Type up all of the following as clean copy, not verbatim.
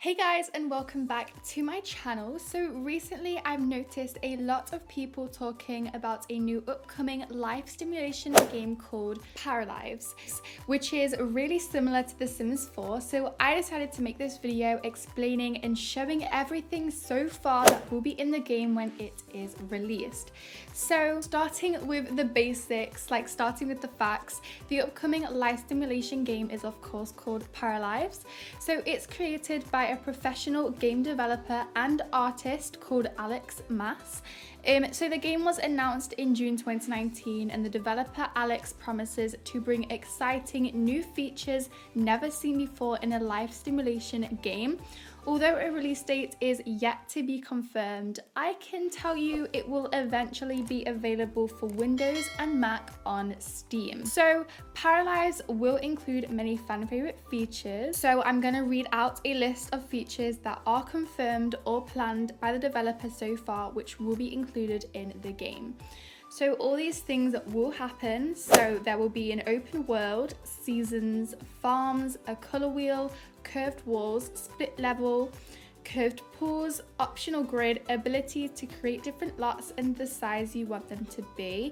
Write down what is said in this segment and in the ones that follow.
Hey guys, and welcome back to my channel. So recently I've noticed a lot of people talking about a new upcoming life stimulation game called PARALIVES, which is really similar to The Sims 4. So I decided to make this video explaining and showing everything so far that will be in the game when it is released. So starting with the basics, like starting with the facts, the upcoming life stimulation game is of course called PARALIVES. So it's created by a professional game developer and artist called Alex Mass. So the game was announced in June 2019, and the developer Alex promises to bring exciting new features never seen before in a life stimulation game. Although a release date is yet to be confirmed, I can tell you it will eventually be available for Windows and Mac on Steam. So PARALIVES will include many fan favorite features. So I'm going to read out a list of features that are confirmed or planned by the developer so far, which will be included in the game. So all these things will happen. So there will be an open world, seasons, farms, a color wheel, curved walls, split level, curved pools, optional grid, ability to create different lots and the size you want them to be,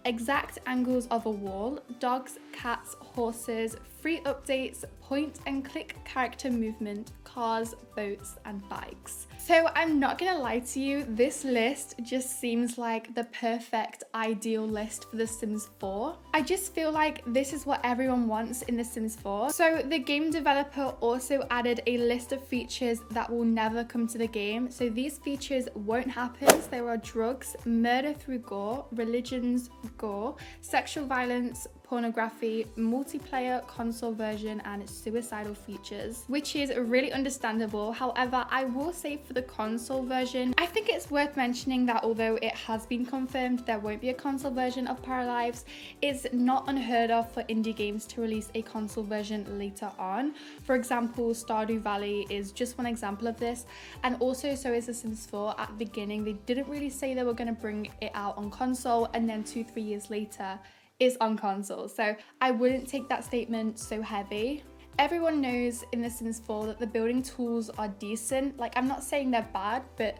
exact angles of a wall, dogs, cats, horses, free updates, point and click character movement, cars, boats and bikes. So I'm not gonna lie to you, this list just seems like the perfect ideal list for The Sims 4. I just feel like this is what everyone wants in The Sims 4. So the game developer also added a list of features that will never come to the game. So these features won't happen. So there are drugs, murder through gore, religions, gore, sexual violence, pornography, multiplayer, console version, and suicidal features, which is really understandable. However, I will say for the console version, I think it's worth mentioning that although it has been confirmed there won't be a console version of PARALIVES, it's not unheard of for indie games to release a console version later on. For example, Stardew Valley is just one example of this, and also so is The Sims 4. At the beginning, they didn't really say they were going to bring it out on console, and then 2-3 years later, is on console. So I wouldn't take that statement so heavy. Everyone knows in The Sims 4 that the building tools are decent. Like, I'm not saying they're bad, but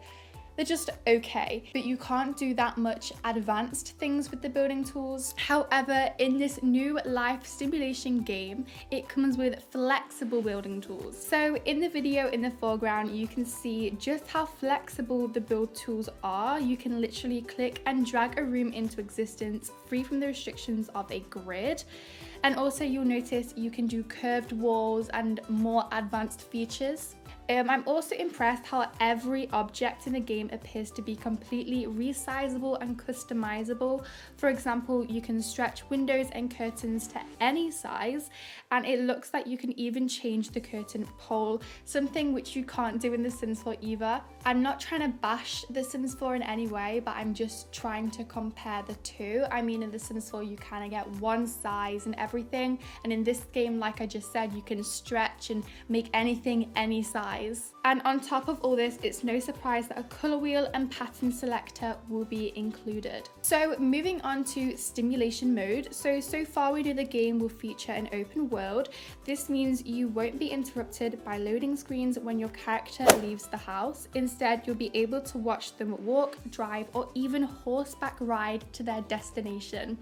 they're just okay, but you can't do that much advanced things with the building tools. However, in this new life stimulation game, it comes with flexible building tools. So in the video in the foreground, you can see just how flexible the build tools are. You can literally click and drag a room into existence, free from the restrictions of a grid. And also you'll notice you can do curved walls and more advanced features. I'm also impressed how every object in the game appears to be completely resizable and customizable. For example, you can stretch windows and curtains to any size, and it looks like you can even change the curtain pole, something which you can't do in The Sims 4 either. I'm not trying to bash The Sims 4 in any way, but I'm just trying to compare the two. I mean, in The Sims 4 you kind of get one size and everything, and in this game, like I just said, you can stretch and make anything any size. And on top of all this, it's no surprise that a color wheel and pattern selector will be included. So moving on to stimulation mode. So far we know the game will feature an open world. This means you won't be interrupted by loading screens when your character leaves the house. Instead, you'll be able to watch them walk, drive, or even horseback ride to their destination.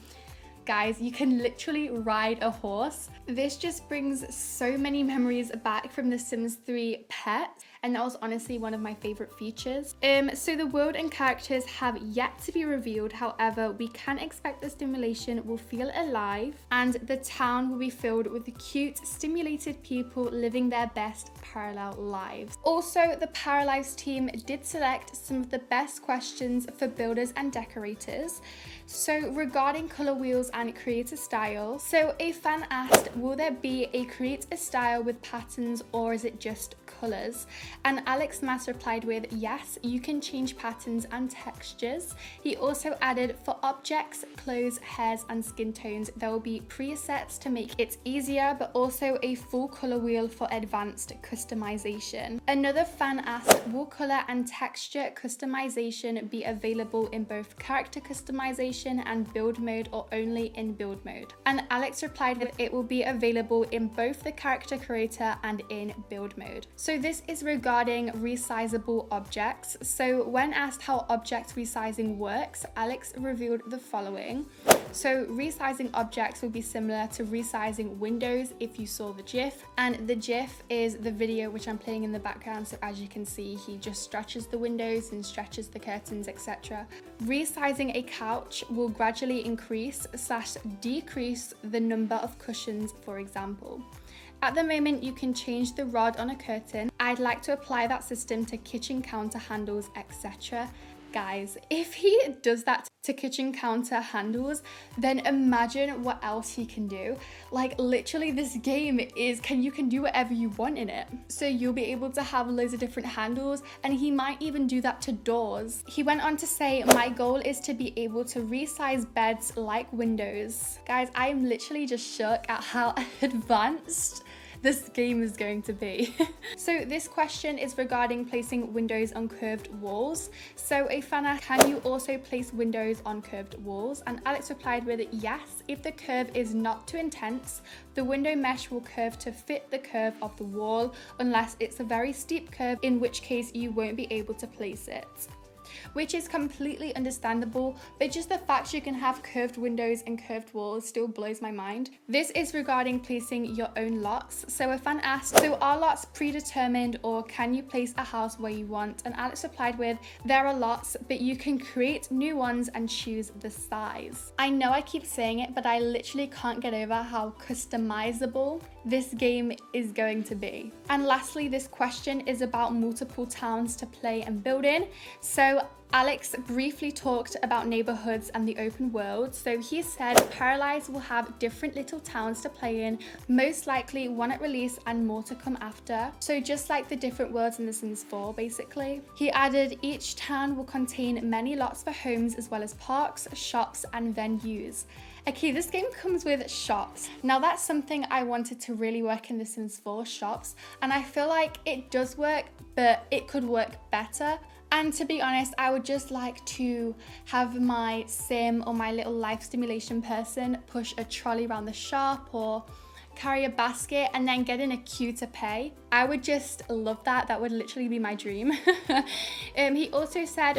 Guys, you can literally ride a horse. This just brings so many memories back from The Sims 3 Pets, and that was honestly one of my favorite features. So the world and characters have yet to be revealed. However, we can expect the stimulation will feel alive, and the town will be filled with the cute, stimulated people living their best parallel lives. Also, the PARALIVES team did select some of the best questions for builders and decorators. So regarding color wheels and create a style, so a fan asked, will there be a create a style with patterns, or is it just colors? And Alex Mass replied with, yes, you can change patterns and textures. He also added, for objects, clothes, hairs and skin tones, there will be presets to make it easier, but also a full color wheel for advanced customization. Another fan asked, will color and texture customization be available in both character customization and build mode, or only play in build mode. And Alex replied that it will be available in both the character creator and in build mode. So this is regarding resizable objects. So when asked how object resizing works, Alex revealed the following. So resizing objects will be similar to resizing windows if you saw the GIF. And the GIF is the video which I'm playing in the background. So as you can see, he just stretches the windows and stretches the curtains, etc. Resizing a couch will gradually increase/decrease the number of cushions, for example. At the moment, you can change the rod on a curtain. I'd like to apply that system to kitchen counter handles, etc. Guys, if he does that to kitchen counter handles, then imagine what else he can do. Like literally this game is, you can do whatever you want in it. So you'll be able to have loads of different handles, and he might even do that to doors. He went on to say, my goal is to be able to resize beds like windows. Guys, I am literally just shook at how advanced this game is going to be. So this question is regarding placing windows on curved walls. So a fan asked, can you also place windows on curved walls? And Alex replied with, yes, if the curve is not too intense, the window mesh will curve to fit the curve of the wall, unless it's a very steep curve, in which case you won't be able to place it. Which is completely understandable, but just the fact you can have curved windows and curved walls still blows my mind. This is regarding placing your own lots. So a fan asked, so are lots predetermined, or can you place a house where you want? And Alex replied with, there are lots, but you can create new ones and choose the size. I know I keep saying it, but I literally can't get over how customizable this game is going to be. And lastly, this question is about multiple towns to play and build in. So Alex briefly talked about neighborhoods and the open world. So he said PARALIVES will have different little towns to play in, most likely one at release and more to come after. So just like the different worlds in The Sims 4, basically. He added each town will contain many lots for homes as well as parks, shops and venues. Okay, this game comes with shops. Now that's something I wanted to really work in The Sims 4, shops. And I feel like it does work, but it could work better. And to be honest, I would just like to have my sim or my little life stimulation person push a trolley around the shop or carry a basket and then get in a queue to pay. I would just love that. That would literally be my dream. He also said,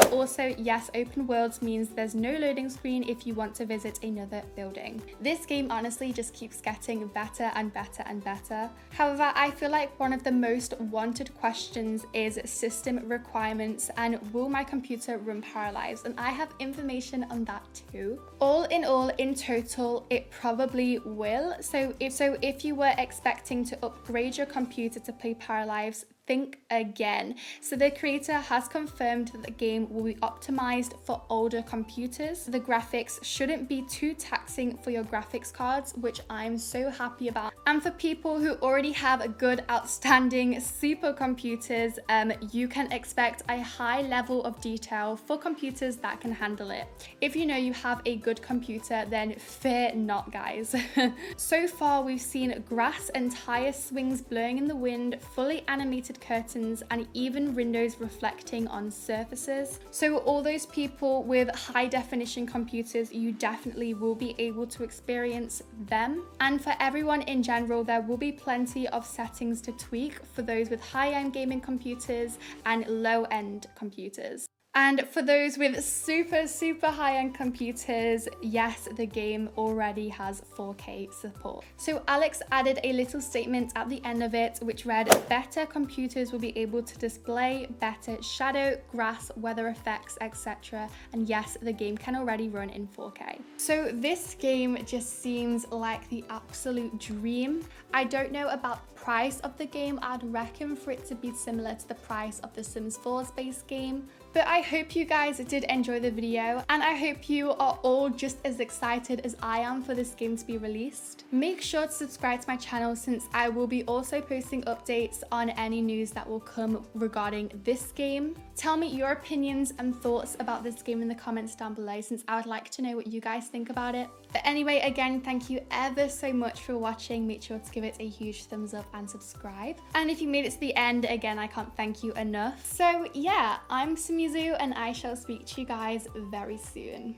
yes, open worlds means there's no loading screen if you want to visit another building. This game honestly just keeps getting better and better and better. However, I feel like one of the most wanted questions is system requirements and will my computer run PARALIVES? And I have information on that too. All, in total, it probably will. So if you were expecting to upgrade your computer to play PARALIVES, think again. So the creator has confirmed that the game will be optimized for older computers. The graphics shouldn't be too taxing for your graphics cards, which I'm so happy about. And for people who already have good, outstanding supercomputers, you can expect a high level of detail for computers that can handle it. If you know you have a good computer, then fear not, guys. So far, we've seen grass and tire swings blowing in the wind, fully animated curtains, and even windows reflecting on surfaces. So all those people with high definition computers, you definitely will be able to experience them. And for everyone in general, there will be plenty of settings to tweak for those with high-end gaming computers and low-end computers. And for those with super high-end computers, yes, the game already has 4K support. So Alex added a little statement at the end of it, which read, better computers will be able to display better shadow, grass, weather effects, etc. And yes, the game can already run in 4K. So this game just seems like the absolute dream. I don't know about the price of the game. I'd reckon for it to be similar to the price of the Sims 4's base game. But I hope you guys did enjoy the video, and I hope you are all just as excited as I am for this game to be released. Make sure to subscribe to my channel, since I will be also posting updates on any news that will come regarding this game. Tell me your opinions and thoughts about this game in the comments down below, since I would like to know what you guys think about it. But anyway, again, thank you ever so much for watching. Make sure to give it a huge thumbs up and subscribe. And if you made it to the end, again, I can't thank you enough. So yeah, I'm Simuzo, and I shall speak to you guys very soon.